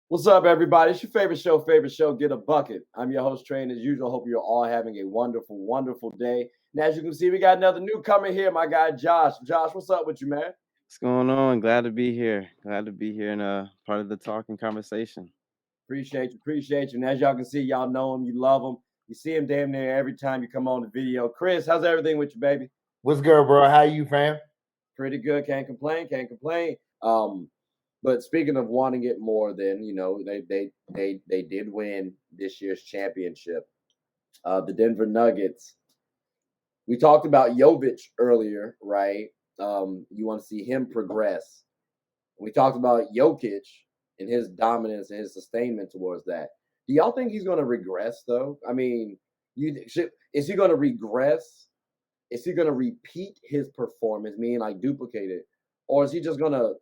What's up, everybody? It's your favorite show, Get a Bucket. I'm your host, Train. As usual, hope you're all having a wonderful, wonderful day. And as you can see, we got another newcomer here, my guy Josh. Josh, what's up with you, man? What's going on? Glad to be here. Glad to be here and part of the talking conversation. Appreciate you. And as y'all can see, y'all know him, you love him. You see him damn near every time you come on the video. Chris, how's everything with you, baby? What's good, bro? How you, fam? Pretty good. Can't complain. But speaking of wanting it more, then they did win this year's championship. The Denver Nuggets. We talked about Jovic earlier, right? You want to see him progress. We talked about Jokic and his dominance and his sustainment towards that. Do y'all think he's going to regress, though? I mean, is he going to regress? Is he going to repeat his performance, meaning like duplicate it? Or is he just going to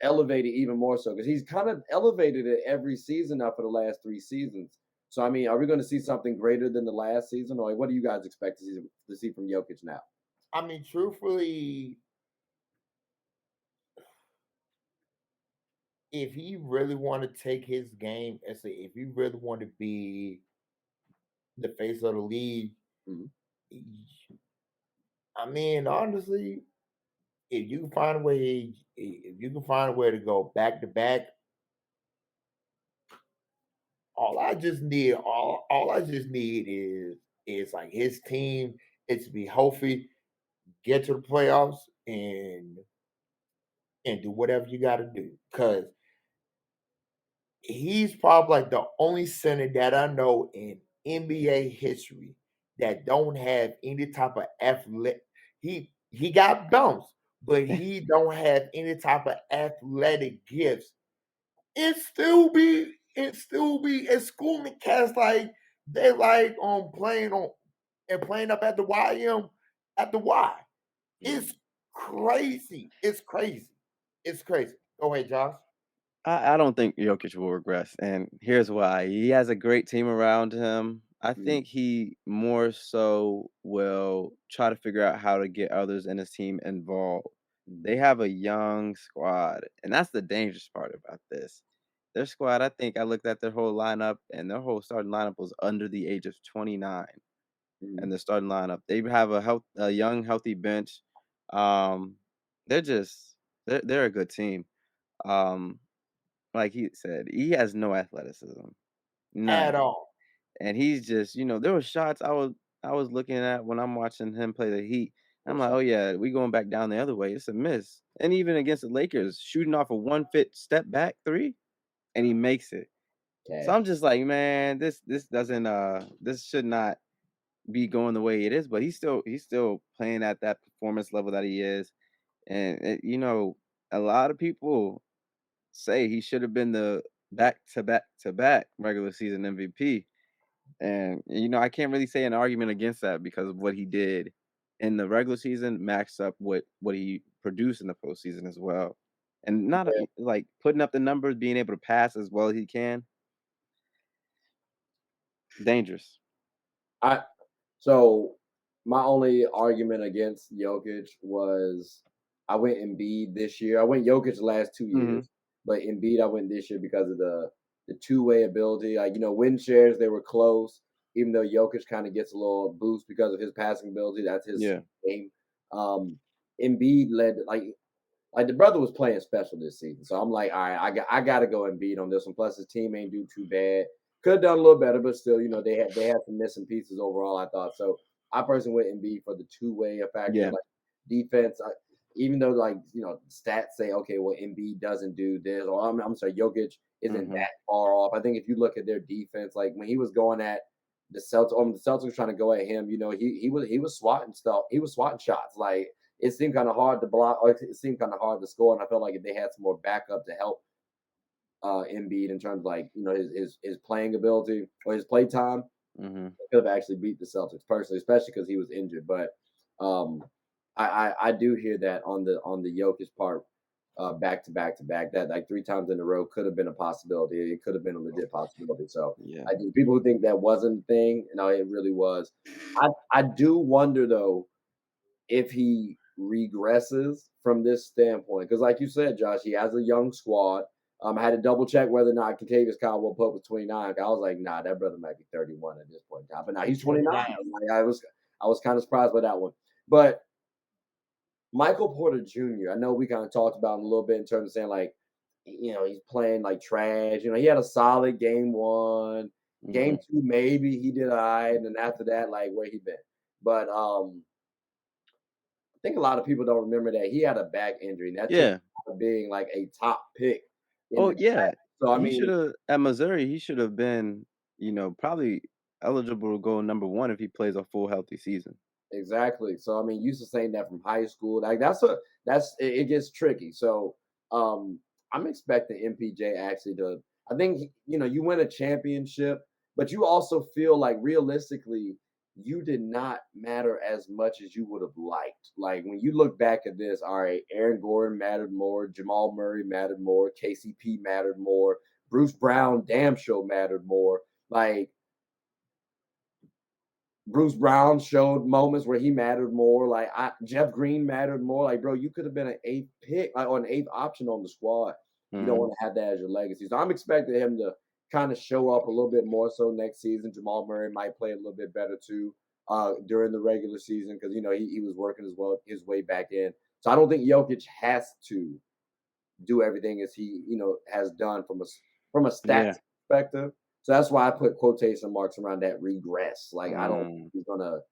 elevate it even more so? Because he's kind of elevated it every season now for the last 3 seasons. So, I mean, are we going to see something greater than the last season? Or what do you guys expect to see from Jokic now? I mean, truthfully, if he really want to take his game, if he really want to be the face of the league, I mean, honestly, if you can find a way to go back to back, all I just need is like his team is to be healthy, get to the playoffs, and do whatever you got to do, because he's probably like the only center that I know in NBA history that don't have any type of athletic. He got bounce, but he don't have any type of athletic gifts. It still be at school and cats like they like playing up at the YM at the Y. It's crazy. It's crazy. It's crazy. Go ahead, Josh. I don't think Jokic will regress, and here's why. He has a great team around him. I think he more so will try to figure out how to get others in his team involved. They have a young squad, and that's the dangerous part about this. Their squad, I think I looked at their whole lineup, and their whole starting lineup was under the age of 29. And the starting lineup, they have a young, healthy bench. Um, they're a good team. Um, like he said, he has no athleticism, At none. all. And he's just, there were shots I was looking at when I'm watching him play the Heat. I'm like, oh yeah, we going back down the other way. It's a miss. And even against the Lakers, shooting off a 1-foot step back three, and he makes it. So I'm just like, man, this doesn't this should not be going the way it is. But he's still playing at that performance level that he is. And a lot of people say he should have been the back-to-back-to-back regular season MVP. And I can't really say an argument against that because of what he did in the regular season matched up with what he produced in the postseason as well. And not like putting up the numbers, being able to pass as well as he can. Dangerous. So my only argument against Jokic was I went Embiid this year. I went Jokic the last 2 years, but Embiid I went this year because of the two-way ability. Like, win shares, they were close, even though Jokic kind of gets a little boost because of his passing ability. That's his game. Embiid led like the brother was playing special this season. So I'm like, all right, I got to go Embiid on this one. Plus his team ain't do too bad. Could have done a little better, but still, they had some missing pieces overall, I thought. So I personally went Embiid for the two-way effect. Yeah. Like defense, even though stats say, okay, well, Embiid doesn't do this, or I'm sorry, Jokic isn't that far off. I think if you look at their defense, like when he was going at the Celtics were trying to go at him, he was swatting stuff. He was swatting shots. Like it seemed kind of hard to block, or it seemed kind of hard to score. And I felt like if they had some more backup to help Embiid in terms of his playing ability or his play time, they could have actually beat the Celtics personally, especially because he was injured. But I do hear that on the Jokic part, back to back to back, that like 3 times in a row could have been a possibility. It could have been a legit possibility. So Yeah. I think people who think that wasn't a thing, it really was. I do wonder though if he regresses from this standpoint, because like you said, Josh, he has a young squad. I had to double check whether or not Contavious Caldwell Pope was 29. I was like, nah, that brother might be 31 at this point in time. But now he's 29. 29. Like, I was kind of surprised by that one. But Michael Porter Jr., I know we kind of talked about him a little bit in terms of saying, like, he's playing like trash. He had a solid game one. Game two, maybe he did all right. And then after that, like, where he been? But I think a lot of people don't remember that he had a back injury. And that took him Yeah. out of being like a top pick in Oh, the yeah. draft. So, I He mean, shoulda at Missouri, he should have been, probably eligible to go number 1 if he plays a full healthy season. exactly. So, I mean, you sustain that from high school. Like, it gets tricky. So, I'm expecting MPJ actually to, I think, you win a championship, but you also feel like realistically, you did not matter as much as you would have liked. Like, when you look back at this, all right, Aaron Gordon mattered more, Jamal Murray mattered more, KCP mattered more, Bruce Brown damn sure mattered more. Like, Bruce Brown showed moments where he mattered more. Like, Jeff Green mattered more. Like, bro, you could have been an eighth pick, like, or an eighth option on the squad. You don't Mhm. want to have that as your legacy. So I'm expecting him to kind of show up a little bit more so next season. Jamal Murray might play a little bit better too during the regular season because he was working his way back in. So I don't think Jokic has to do everything as he has done from a stats Yeah. perspective. So that's why I put quotation marks around that regress. Like, I don't think Mm. he's gonna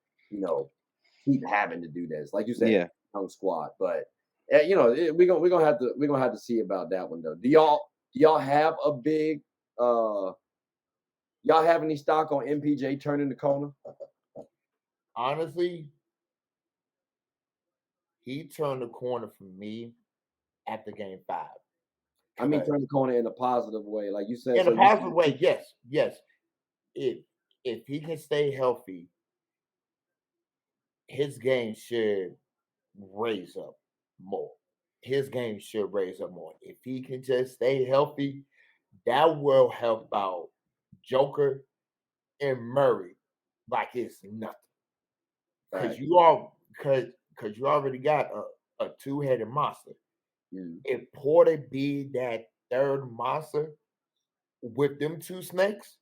keep having to do this. Like you said, Yeah. young squad, but we're gonna have to see about that one though. Do y'all have a big y'all have any stock on MPJ turning the corner? Honestly, he turned the corner for me after game 5. I mean, 'Cause turn the corner in a positive way, like you said. in So a you positive way, yes, yes. If he can stay healthy, his game should raise up more. His game should raise up more. If he can just stay healthy, that will help out Joker and Murray like it's nothing. Because right. you are because you already got a two-headed monster. Mm. If Porter be that third monster with them two snakes,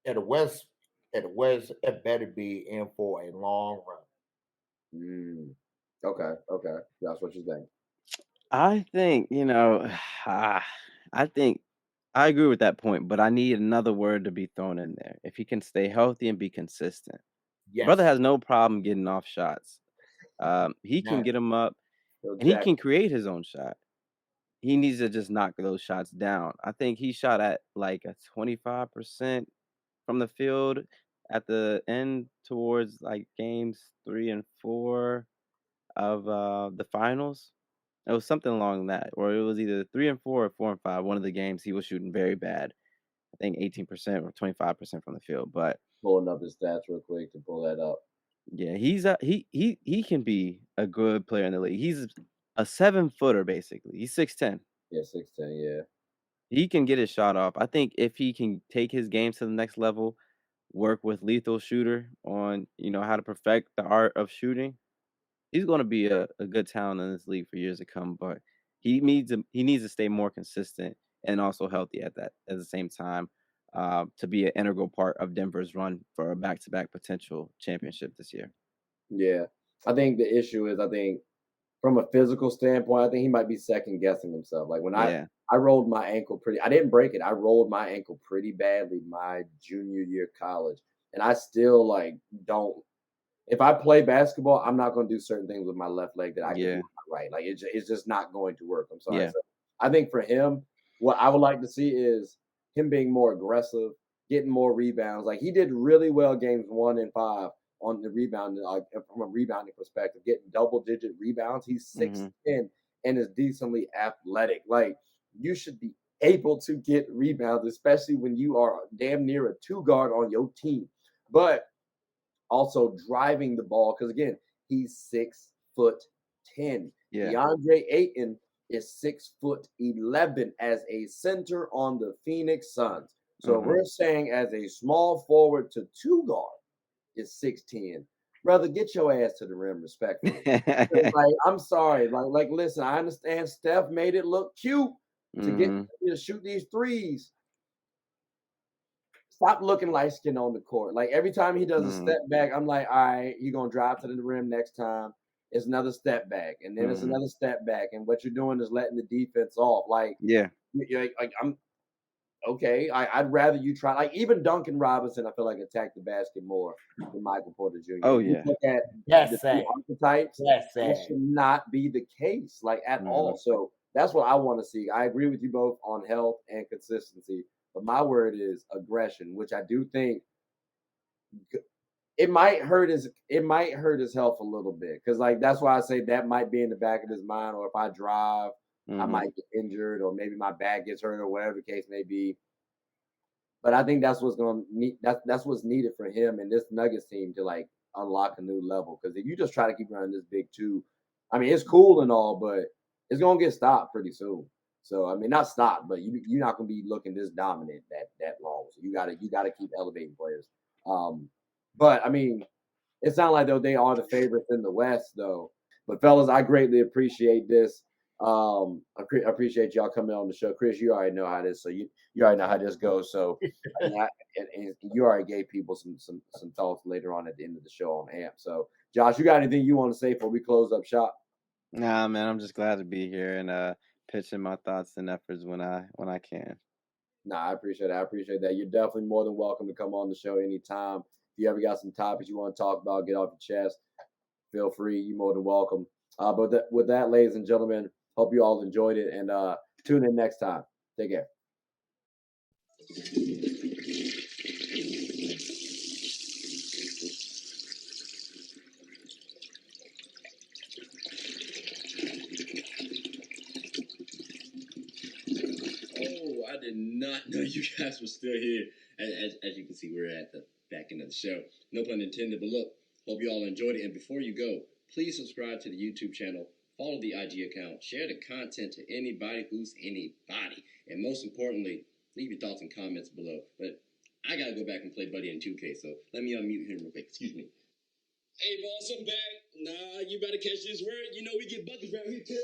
at the West, it better be in for a long run. Mm. Okay, that's what you think. I think, I think I agree with that point, but I need another word to be thrown in there. If he can stay healthy and be consistent. Brother Yes. has no problem getting off shots. He can Now, get them up Phil and he Jackson. can create his own shot. He needs to just knock those shots down. I think he shot at like a 25% from the field at the end towards like games 3 and 4 of the finals. It was something along that, or it was either 3 and 4 or 4 and 5. One of the games he was shooting very bad. I think 18% or 25% from the field. But Pulling up his stats real quick to pull that up. yeah, he can be a good player in the league. He's a 7-footer basically. He's 6'10". Yeah, 6'10", yeah. He can get his shot off. I think if he can take his game to the next level, work with Lethal Shooter on, how to perfect the art of shooting, he's gonna be a good talent in this league for years to come, but he needs to stay more consistent and also healthy at the same time, to be an integral part of Denver's run for a back-to-back potential championship this year. Yeah. I think the issue is, I think from a physical standpoint, I think he might be second guessing himself. Like, when Yeah. I rolled my ankle I didn't break it. I rolled my ankle pretty badly my junior year of college. And I still like don't if I play basketball, I'm not going to do certain things with my left leg that I can do Yeah. with my right. Like, it's just not going to work. I'm sorry. Yeah. So I think for him, what I would like to see is him being more aggressive, getting more rebounds. Like, he did really well games 1 and 5 on the rebound, like from a rebounding perspective, getting double digit rebounds. He's Mhm. 6'10" and is decently athletic. Like, you should be able to get rebounds, especially when you are damn near a two guard on your team. But also driving the ball because again, he's 6'10". Yeah. DeAndre Ayton is 6'11" as a center on the Phoenix Suns. So Mhm. we're saying as a small forward to two guard is 6'10". brother, get your ass to the rim respectfully. Like, I'm sorry. Like, listen, I understand Steph made it look cute to get Mhm. to shoot these threes. Stop looking light skin on the court. Like every time he does a Mhm. step back, I'm like, all right, you're gonna drive to the rim next time. It's another step back, and then it's Mhm. another step back, and what you're doing is letting the defense off. Like, Yeah. like I'm okay. I'd rather you try. Like even Duncan Robinson, I feel like attacked the basket more than Michael Porter Jr. Oh If you yeah. look at the That's two sad. archetypes, That's that sad. should not be the case, like at all. Mhm. So that's what I want to see. I agree with you both on health and consistency, but my word is aggression, which I do think it might hurt his health a little bit because like that's why I say that might be in the back of his mind, or if I drive, I Mhm. might get injured, or maybe my back gets hurt, or whatever the case may be. But I think that's what's going to need. That's what's needed for him and this Nuggets team to like unlock a new level. Because if you just try to keep running this big two, I mean it's cool and all, but it's going to get stopped pretty soon. So I mean not stopped, but you're not going to be looking this dominant that long. So you gotta keep elevating players. Um, but I mean it's not like though they are the favorites in the West, though. But fellas, I greatly appreciate this. I appreciate y'all coming on the show. Chris, you already know how this, so you already know how this goes. So, I mean, and you already gave people some thoughts later on at the end of the show on AMP. So, Josh, you got anything you want to say before we close up shop? Nah, man, I'm just glad to be here and pitching my thoughts and efforts when I can. Nah, I appreciate it. I appreciate that. You're definitely more than welcome to come on the show anytime. If you ever got some topics you want to talk about, get off your chest, feel free. You're more than welcome. With that, ladies and gentlemen, hope you all enjoyed it and tune in next time. Take care. Oh, I did not know you guys were still here. As you can see, we're at the back end of the show. No pun intended, but look, hope you all enjoyed it. And before you go, please subscribe to the YouTube channel, follow the IG account, share the content to anybody who's anybody. And most importantly, leave your thoughts and comments below. But I got to go back and play Buddy in 2K, so let me unmute him real quick. Excuse me. Hey, boss, I'm back. Nah, you better catch this word. You know we get buckets around here, too.